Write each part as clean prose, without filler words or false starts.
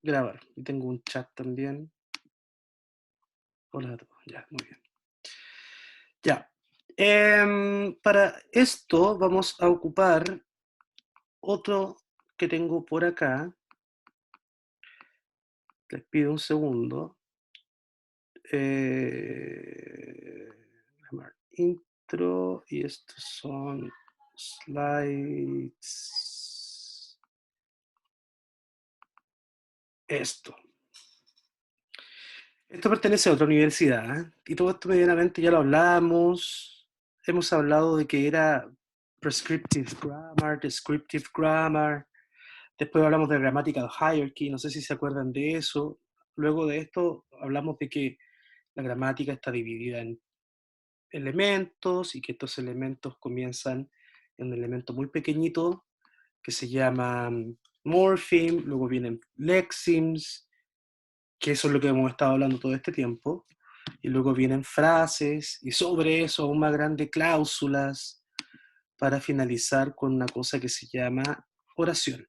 grabar. Y tengo un chat también. Hola a todos. Ya, muy bien. Ya. Para esto vamos a ocupar otro que tengo por acá. Les pido un segundo. Intro y estos son slides. Esto. Esto pertenece a otra universidad, ¿eh? Y todo esto medianamente ya lo hablamos. Hemos hablado de que era prescriptive grammar, descriptive grammar. Después hablamos de grammatical hierarchy, no sé si se acuerdan de eso. Luego de esto hablamos de que la gramática está dividida en elementos y que estos elementos comienzan en un elemento muy pequeñito que se llama morpheme, luego vienen lexemes, que eso es lo que hemos estado hablando todo este tiempo, y luego vienen frases, y sobre eso aún más grandes cláusulas, para finalizar con una cosa que se llama oración.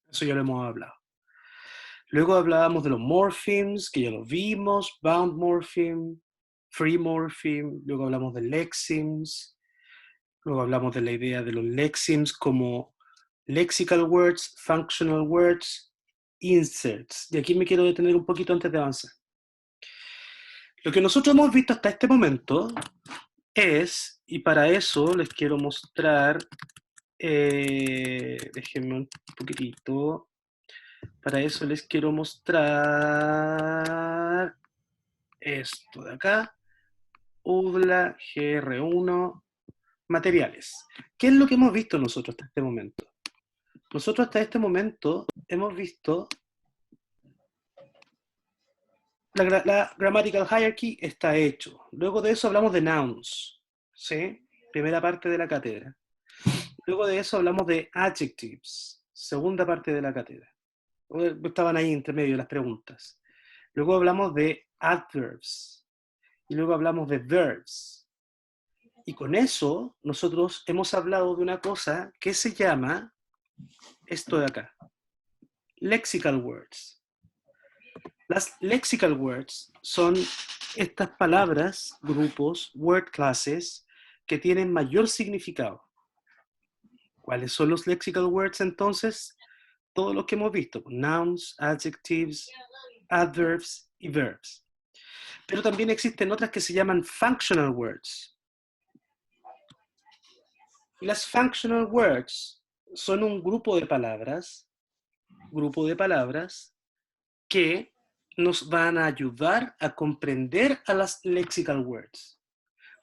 Eso ya lo hemos hablado. Luego hablábamos de los morphemes, que ya los vimos, bound morpheme, free morpheme, luego hablamos de lexemes, luego hablamos de la idea de los lexemes como lexical words, functional words, inserts. Y aquí me quiero detener un poquito antes de avanzar. Lo que nosotros hemos visto hasta este momento es, y para eso les quiero mostrar, déjenme un poquitito, para eso les quiero mostrar esto de acá, UDLA GR1, materiales. ¿Qué es lo que hemos visto nosotros hasta este momento? Nosotros hasta este momento hemos visto la grammatical hierarchy está hecho. Luego de eso hablamos de nouns, ¿sí? Primera parte de la cátedra. Luego de eso hablamos de adjectives, segunda parte de la cátedra. Estaban ahí entre medio las preguntas. Luego hablamos de adverbs. Y luego hablamos de verbs. Y con eso nosotros hemos hablado de una cosa que se llama esto de acá. Lexical words. Las lexical words son estas palabras, grupos, word classes, que tienen mayor significado. ¿Cuáles son los lexical words entonces? Todos los que hemos visto, nouns, adjectives, adverbs y verbs. Pero también existen otras que se llaman functional words. Y las functional words son un grupo de palabras que nos van a ayudar a comprender a las lexical words.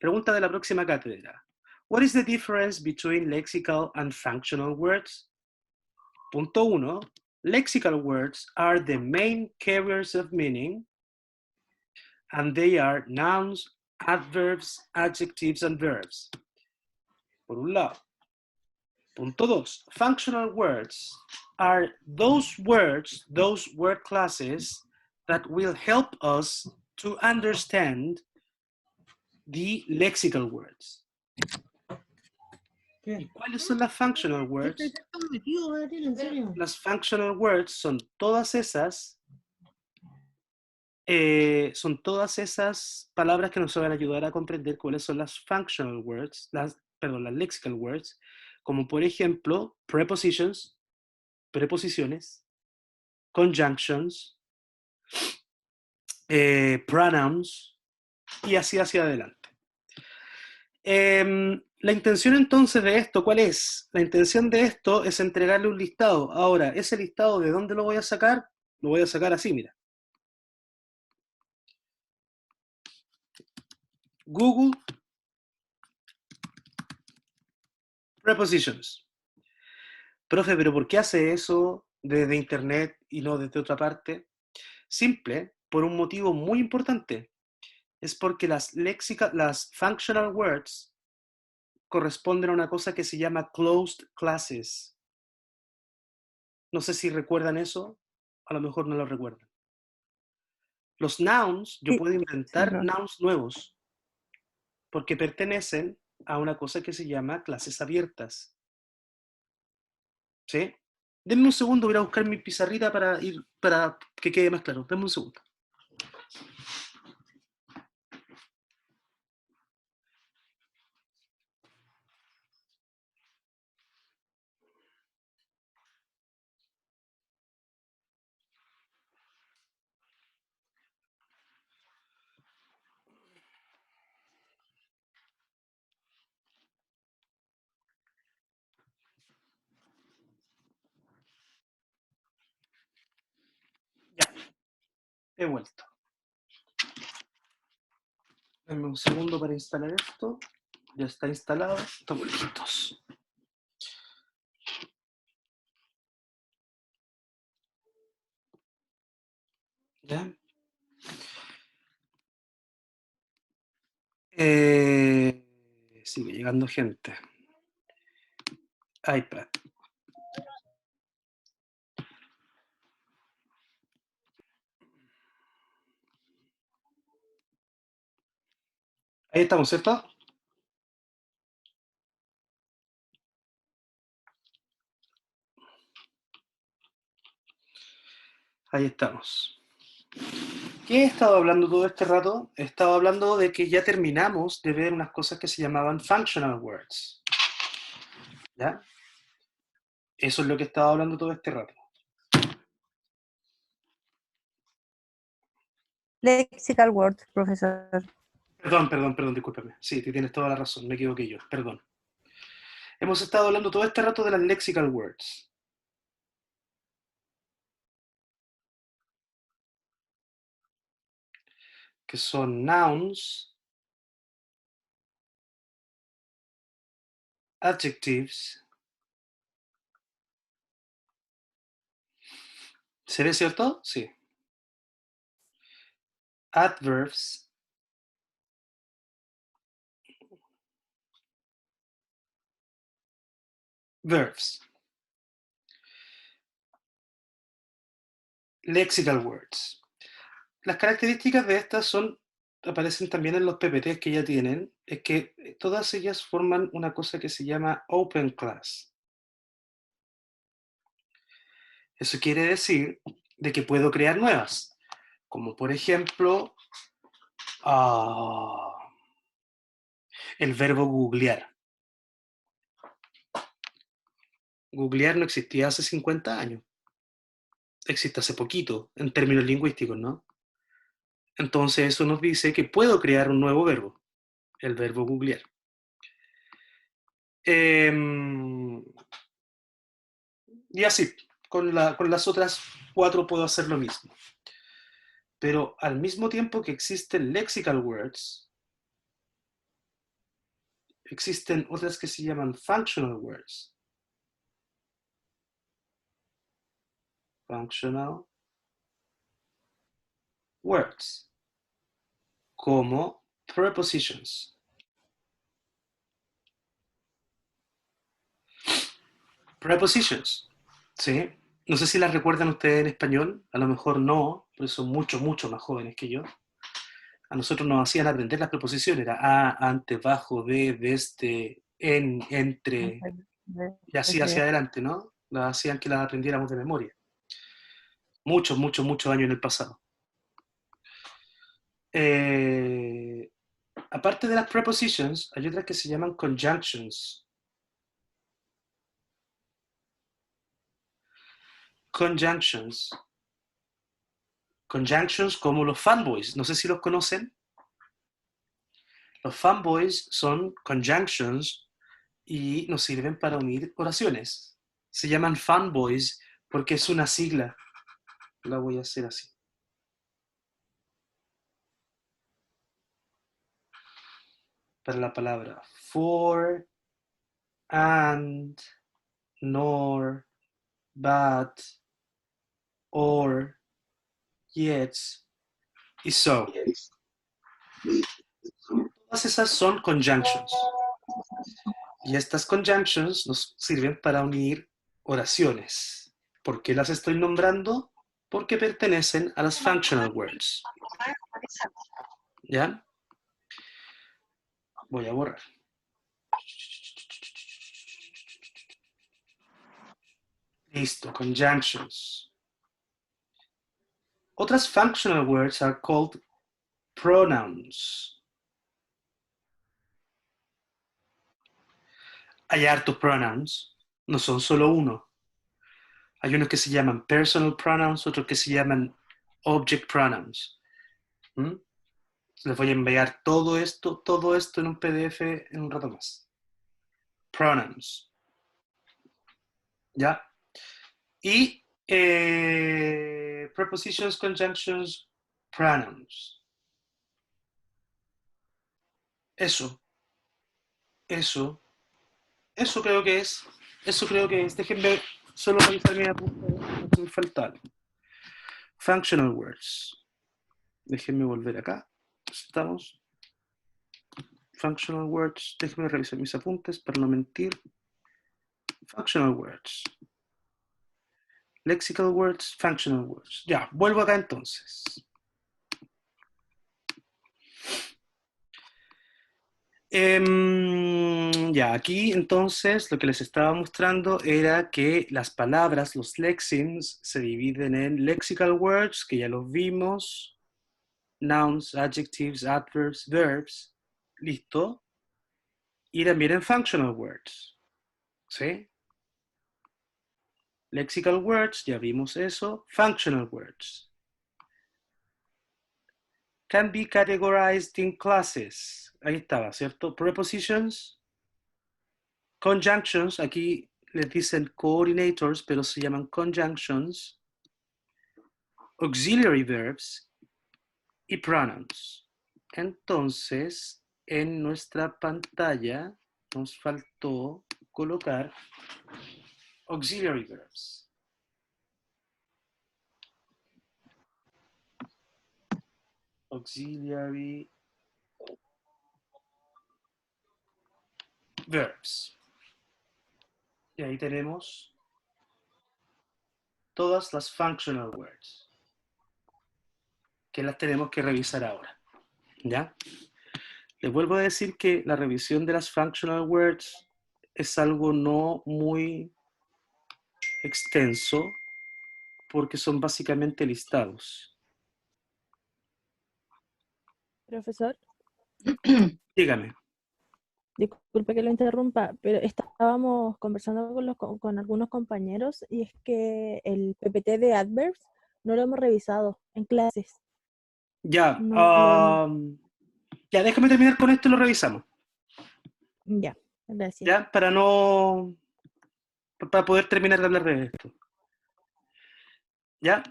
Pregunta de la próxima cátedra. What is the difference between lexical and functional words? Punto 1. Lexical words are the main carriers of meaning, and they are nouns, adverbs, adjectives, and verbs. Por un lado. Punto 2. Functional words are those words, those word classes that will help us to understand the lexical words. ¿Y cuáles son las functional words? Las functional words son todas esas palabras que nos van a ayudar a comprender cuáles son las functional words, las lexical words, como por ejemplo prepositions, preposiciones, conjunctions, pronouns y así hacia adelante. La intención entonces de esto, ¿cuál es? La intención de esto es entregarle un listado. Ahora, ese listado, ¿de dónde lo voy a sacar? Lo voy a sacar así, mira. Google Prepositions. Profe, ¿pero por qué hace eso desde internet y no desde otra parte? Simple, por un motivo muy importante. Es porque las functional words corresponden a una cosa que se llama closed classes. No sé si recuerdan eso, a lo mejor no lo recuerdan. Los nouns, yo Sí, puedo sí, inventar nouns nuevos porque pertenecen a una cosa que se llama clases abiertas. ¿Sí? Denme un segundo, voy a buscar mi pizarrita para que quede más claro. Denme un segundo. Ya, he vuelto. Denme un segundo para instalar esto. Ya está instalado. Estamos listos. ¿Ya? Sigue llegando gente. iPad. Ahí estamos, ¿cierto? Ahí estamos. ¿Qué he estado hablando todo este rato? He estado hablando de que ya terminamos de ver unas cosas que se llamaban functional words. ¿Ya? Eso es lo que he estado hablando todo este rato. Lexical words, profesor. Perdón, discúlpame. Sí, tienes toda la razón, me equivoqué yo, perdón. Hemos estado hablando todo este rato de las lexical words, que son nouns, adjectives. ¿Se ve cierto? Sí. Adverbs, verbs. Lexical words. Las características de estas aparecen también en los PPTs que ya tienen, es que todas ellas forman una cosa que se llama Open Class. Eso quiere decir de que puedo crear nuevas, como por ejemplo el verbo googlear. Googlear no existía hace 50 años, existe hace poquito, en términos lingüísticos, ¿no? Entonces eso nos dice que puedo crear un nuevo verbo, el verbo googlear. Y así, con las otras 4 puedo hacer lo mismo. Pero al mismo tiempo que existen lexical words, existen otras que se llaman functional words. Functional words, como prepositions. Prepositions, ¿sí? No sé si las recuerdan ustedes en español, a lo mejor no, pero son mucho, mucho más jóvenes que yo. A nosotros nos hacían aprender las preposiciones, era a, ante, bajo, de, desde, en, entre, y así hacia adelante, ¿no? Las hacían que las aprendiéramos de memoria. Muchos, muchos, muchos años en el pasado. Eh, Aparte de las prepositions, hay otras que se llaman conjunctions. Conjunctions. Conjunctions como los fanboys. No sé si los conocen. Los fanboys son conjunctions y nos sirven para unir oraciones. Se llaman fanboys porque es una sigla. La voy a hacer así. Para la palabra for, and, nor, but, or, yet y so. Todas esas son conjunctions. Y estas conjunctions nos sirven para unir oraciones. ¿Por qué las estoy nombrando? Porque pertenecen a las functional words. ¿Ya? Voy a borrar. Listo, conjunctions. Otras functional words are called pronouns. Hay hartos pronouns, no son solo uno. Hay unos que se llaman personal pronouns, otros que se llaman object pronouns. ¿Mm? Les voy a enviar todo esto en un PDF en un rato más. Pronouns. ¿Ya? Y prepositions, conjunctions, pronouns. Eso creo que es. Eso creo que es. Déjenme solo revisar mi apunte, me falta algo. Functional words. Déjenme volver acá. Estamos. Functional words. Déjenme revisar mis apuntes para no mentir. Functional words. Lexical words, functional words. Ya, vuelvo acá entonces. Ya, aquí entonces lo que les estaba mostrando era que las palabras, los lexemes, se dividen en lexical words, que ya los vimos, nouns, adjectives, adverbs, verbs, listo, y también en functional words, ¿sí? Lexical words, ya vimos eso, functional words. Can be categorized in classes. Ahí estaba, ¿cierto? Prepositions, conjunctions, aquí les dicen coordinators, pero se llaman conjunctions, auxiliary verbs y pronouns. Entonces, en nuestra pantalla nos faltó colocar auxiliary verbs. Auxiliary verbs. Y ahí tenemos todas las functional words, que las tenemos que revisar ahora. ¿Ya? Les vuelvo a decir que la revisión de las functional words es algo no muy extenso porque son básicamente listados. Profesor, Dígame. disculpe que lo interrumpa, pero estábamos conversando con algunos compañeros y es que el PPT de Adverbs no lo hemos revisado en clases. Ya, No lo hemos. ya, déjame terminar con esto y lo revisamos. Ya, gracias. Ya, para poder terminar de hablar de esto. Ya,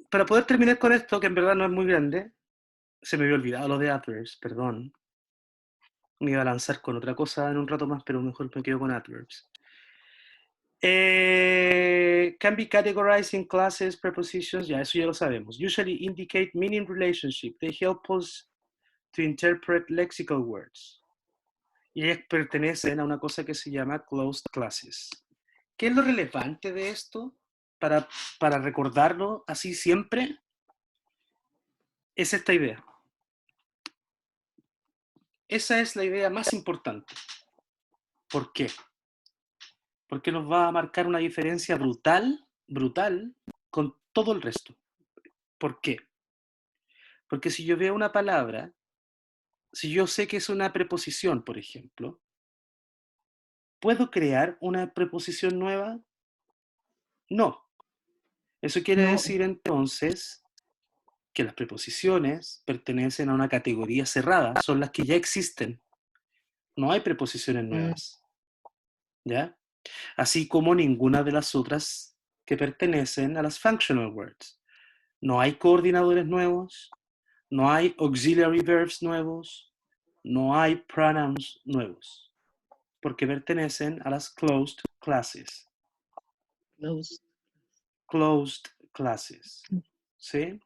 para poder terminar con esto, que en verdad no es muy grande, se me había olvidado lo de adverbs, perdón. Me iba a lanzar con otra cosa en un rato más, pero mejor me quedo con adverbs. Can be categorized in classes, prepositions, ya, eso ya lo sabemos. Usually indicate meaning relationship. They help us to interpret lexical words. Y ellas pertenecen a una cosa que se llama closed classes. ¿Qué es lo relevante de esto? Para recordarlo así siempre, es esta idea. Esa es la idea más importante. ¿Por qué? Porque nos va a marcar una diferencia brutal con todo el resto. ¿Por qué? Porque si yo veo una palabra, si yo sé que es una preposición, por ejemplo, ¿puedo crear una preposición nueva? No. Eso quiere No, decir entonces que las preposiciones pertenecen a una categoría cerrada, son las que ya existen. No hay preposiciones nuevas. ¿Ya? Así como ninguna de las otras que pertenecen a las functional words. No hay coordinadores nuevos, no hay auxiliary verbs nuevos, no hay pronouns nuevos, porque pertenecen a las closed classes. close. Closed classes. ¿Sí?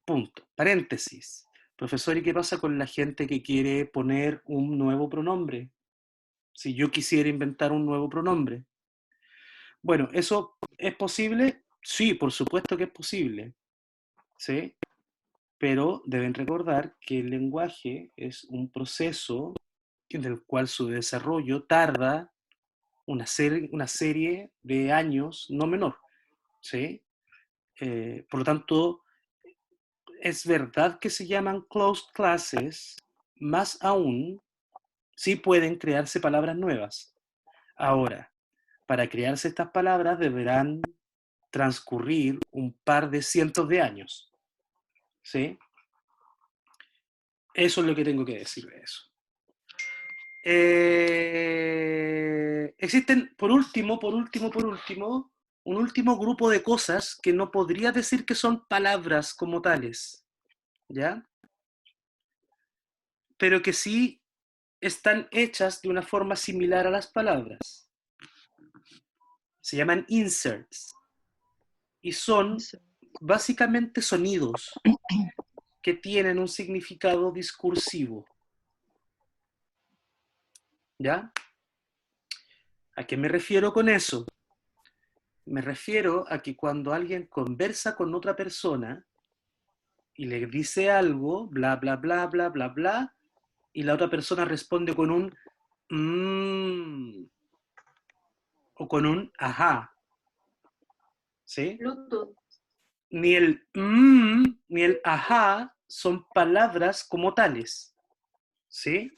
Punto. Paréntesis. Profesor, ¿y qué pasa con la gente que quiere poner un nuevo pronombre? Si yo quisiera inventar un nuevo pronombre. Bueno, ¿eso es posible? Sí, por supuesto que es posible. ¿Sí? Pero deben recordar que el lenguaje es un proceso en el cual su desarrollo tarda una serie de años no menor, ¿sí? Por lo tanto, es verdad que se llaman closed classes, más aún, sí pueden crearse palabras nuevas. Ahora, para crearse estas palabras deberán transcurrir un par de cientos de años, ¿sí? Eso es lo que tengo que decir de eso. Existen, por último, un último grupo de cosas que no podría decir que son palabras como tales, ¿ya? Pero que sí están hechas de una forma similar a las palabras. Se llaman inserts y son básicamente sonidos que tienen un significado discursivo, ¿ya? ¿A qué me refiero con eso? Me refiero a que cuando alguien conversa con otra persona y le dice algo, bla, bla, bla, bla, bla, bla, y la otra persona responde con un o con un ajá, ¿sí? Bluetooth. Ni el ni el ajá son palabras como tales, ¿sí?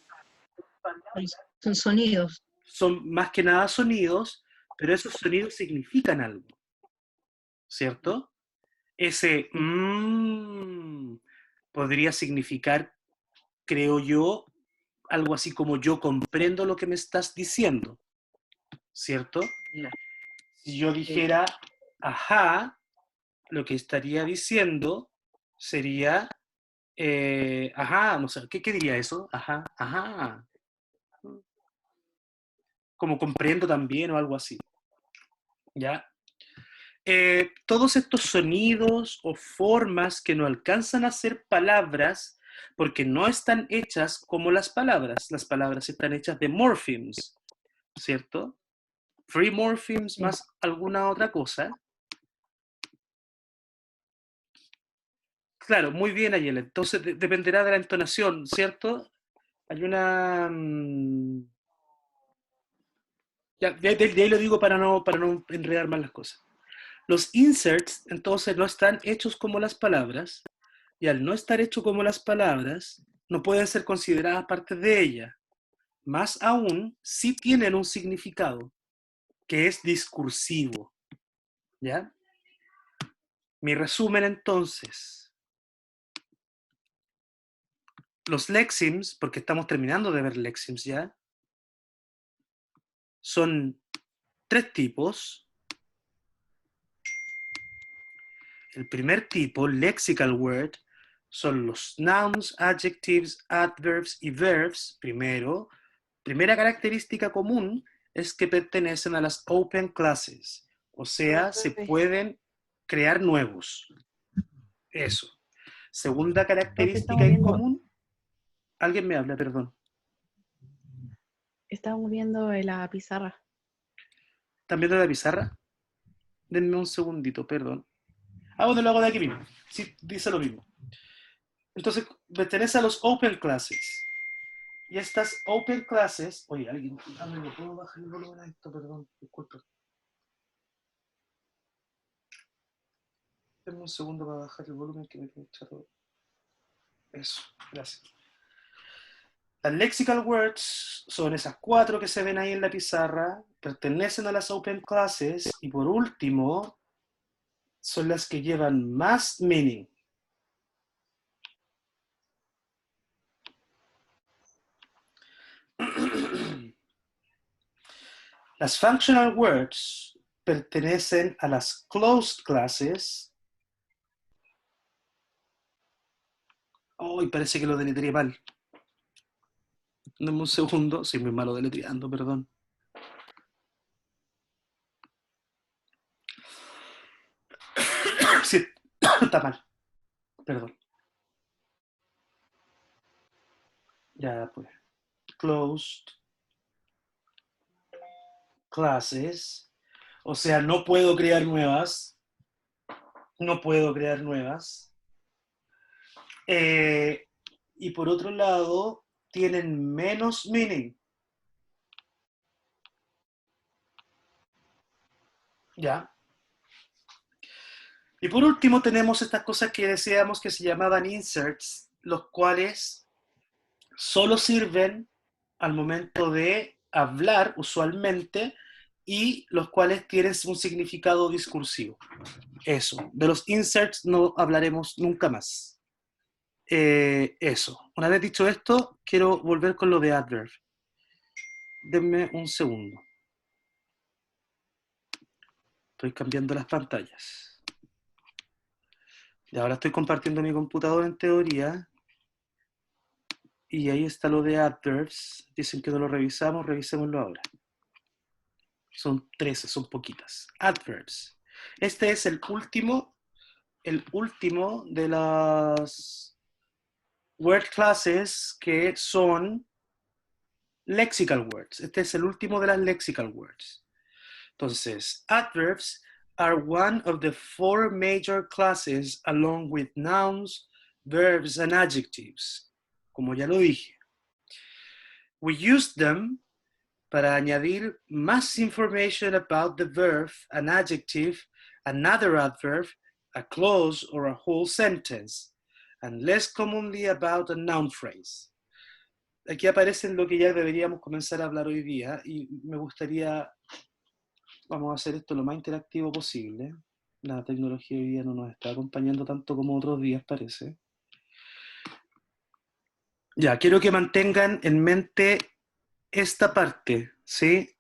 Son sonidos. Son más que nada sonidos, pero esos sonidos significan algo, ¿cierto? Ese podría significar, creo yo, algo así como yo comprendo lo que me estás diciendo, ¿cierto? Si yo dijera ajá, lo que estaría diciendo sería ajá, no sé, ¿qué diría eso? Ajá, ajá. Como comprendo también o algo así, ¿ya? Todos estos sonidos o formas que no alcanzan a ser palabras porque no están hechas como las palabras están hechas de morphemes, ¿cierto? Free morphemes Sí. más alguna otra cosa. Claro, muy bien, Ayela. Entonces dependerá de la entonación, ¿cierto? Hay una... ya, de ahí lo digo para no enredar más las cosas. Los inserts, entonces, no están hechos como las palabras, y al no estar hecho como las palabras, no pueden ser consideradas parte de ella. Más aún, sí tienen un significado, que es discursivo, ¿ya? Mi resumen, entonces. Los lexims, porque estamos terminando de ver lexims ya, son 3 tipos. El primer tipo, lexical word, son los nouns, adjectives, adverbs y verbs. Primera característica común es que pertenecen a las open classes, o sea, se pueden crear nuevos. Eso. Segunda característica en común, alguien me habla, perdón. Estamos viendo la pizarra. ¿Están viendo la pizarra? Denme un segundito, perdón. Bueno, lo hago de aquí mismo. Sí, dice lo mismo. Entonces, pertenece a los open classes. Y estas open classes... Oye, alguien... ¿me puedo bajar el volumen a esto? Perdón, disculpe. Denme un segundo para bajar el volumen que me tiene chato. Eso, gracias. Las lexical words son esas 4 que se ven ahí en la pizarra, pertenecen a las open classes y por último son las que llevan más meaning. Las functional words pertenecen a las closed classes. Oh, parece que lo deletreé mal. Dame un segundo, soy muy malo deletreando, perdón. Sí, está mal, perdón. Ya pues. Closed classes. O sea, no puedo crear nuevas. No puedo crear nuevas. Y por otro lado, tienen menos meaning. ¿Ya? Y por último tenemos estas cosas que decíamos que se llamaban inserts, los cuales solo sirven al momento de hablar usualmente y los cuales tienen un significado discursivo. Eso, de los inserts no hablaremos nunca más. Eso, una vez dicho esto, quiero volver con lo de adverb. Denme un segundo. Estoy cambiando las pantallas. Y ahora estoy compartiendo mi computador en teoría. Y ahí está lo de adverbs. Dicen que no lo revisamos, revisémoslo ahora. Son 13, son poquitas. Adverbs. Este es el último de las word classes que son lexical words. Este es el último de las lexical words. Entonces, adverbs are one of the 4 major classes along with nouns, verbs, and adjectives. Como ya lo dije. We use them para añadir más information about the verb, an adjective, another adverb, a clause, or a whole sentence, and less commonly about a noun phrase. Aquí aparece lo que ya deberíamos comenzar a hablar hoy día y me gustaría, vamos a hacer esto lo más interactivo posible. La tecnología hoy día no nos está acompañando tanto como otros días parece. Ya, quiero que mantengan en mente esta parte, ¿sí?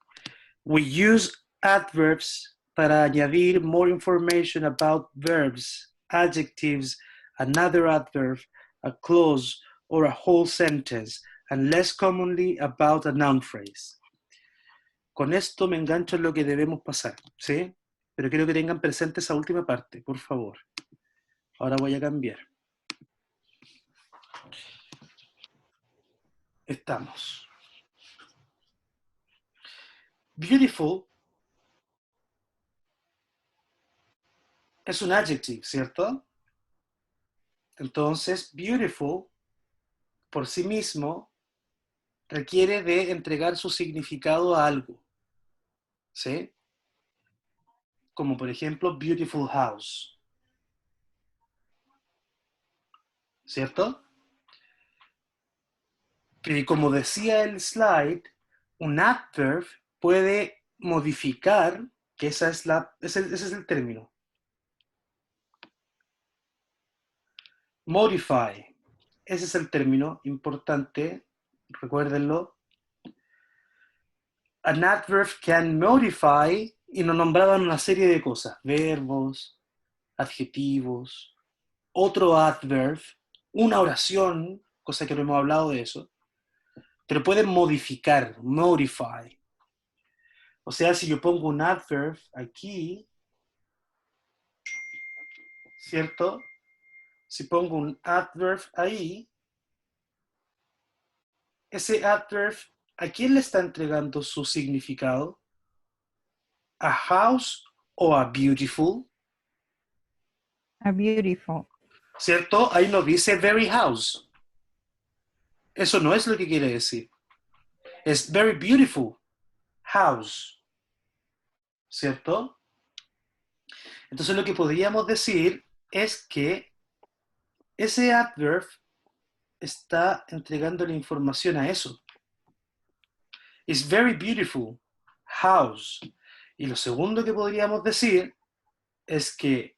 We use adverbs para añadir more information about verbs, adjectives, another adverb, a clause, or a whole sentence, and less commonly about a noun phrase. Con esto me engancho en lo que debemos pasar, ¿sí? Pero quiero que tengan presente esa última parte, por favor. Ahora voy a cambiar. Estamos. Beautiful es un adjective, ¿cierto? Entonces, beautiful, por sí mismo, requiere de entregar su significado a algo, ¿sí? Como por ejemplo, beautiful house, ¿cierto? Que como decía el slide, un adverb puede modificar, que ese es el término. Modify, ese es el término importante, recuérdenlo. An adverb can modify, y nos nombraban una serie de cosas, verbos, adjetivos, otro adverb, una oración, cosa que no hemos hablado de eso, pero pueden modificar, modify. O sea, si yo pongo un adverb aquí, ¿cierto? Si pongo un adverb ahí, ese adverb, ¿a quién le está entregando su significado? ¿A house o a beautiful? A beautiful. ¿Cierto? Ahí no dice very house. Eso no es lo que quiere decir. Es very beautiful house. ¿Cierto? Entonces lo que podríamos decir es que ese adverb está entregando la información a eso. It's very beautiful house. Y lo segundo que podríamos decir es que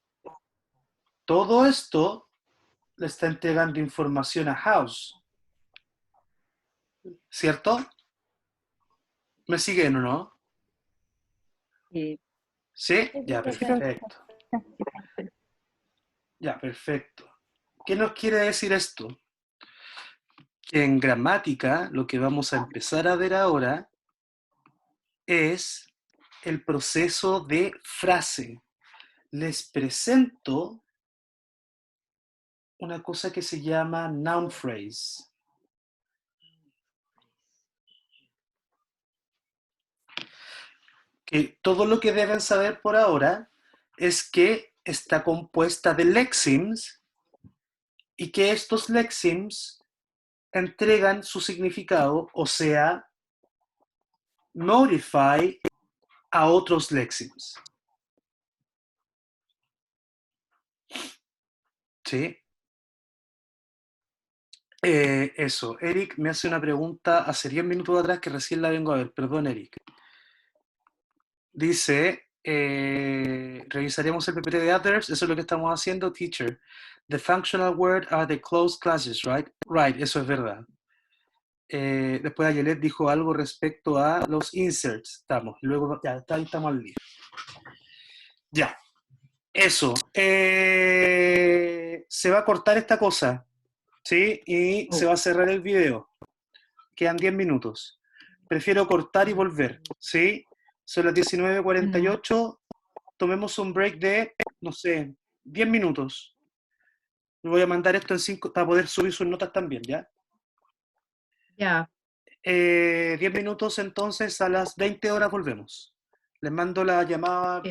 todo esto le está entregando información a house. ¿Cierto? ¿Me siguen o no? Sí. ¿Sí? Ya, perfecto. Ya, perfecto. ¿Qué nos quiere decir esto? Que en gramática lo que vamos a empezar a ver ahora es el proceso de frase. Les presento una cosa que se llama noun phrase. Que todo lo que deben saber por ahora es que está compuesta de lexims y que estos lexims entregan su significado, o sea, modify a otros lexims. ¿Sí? Eso. Eric me hace una pregunta hace 10 minutos atrás que recién la vengo a ver. Perdón, Eric. Dice, revisaremos el PPT de others. Eso es lo que estamos haciendo, teacher. The functional word are the closed classes, right? Right, eso es verdad. Después Ayelet dijo algo respecto a los inserts. Estamos. Luego, ya, ahí estamos al día. Ya. Eso. Se va a cortar esta cosa. ¿Sí? Y se va a cerrar el video. Quedan 10 minutos. Prefiero cortar y volver. ¿Sí? Son las 19:48. Tomemos un break de, no sé, 10 minutos. Le voy a mandar esto en 5 para poder subir sus notas también, ¿ya? Ya, 10 minutos entonces, a las 20 horas volvemos. Les mando la llamada ok.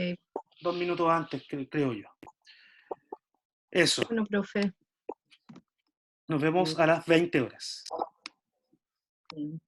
2 minutos antes, creo yo. Eso. Bueno, profe. Nos vemos a las 20 horas. Sí.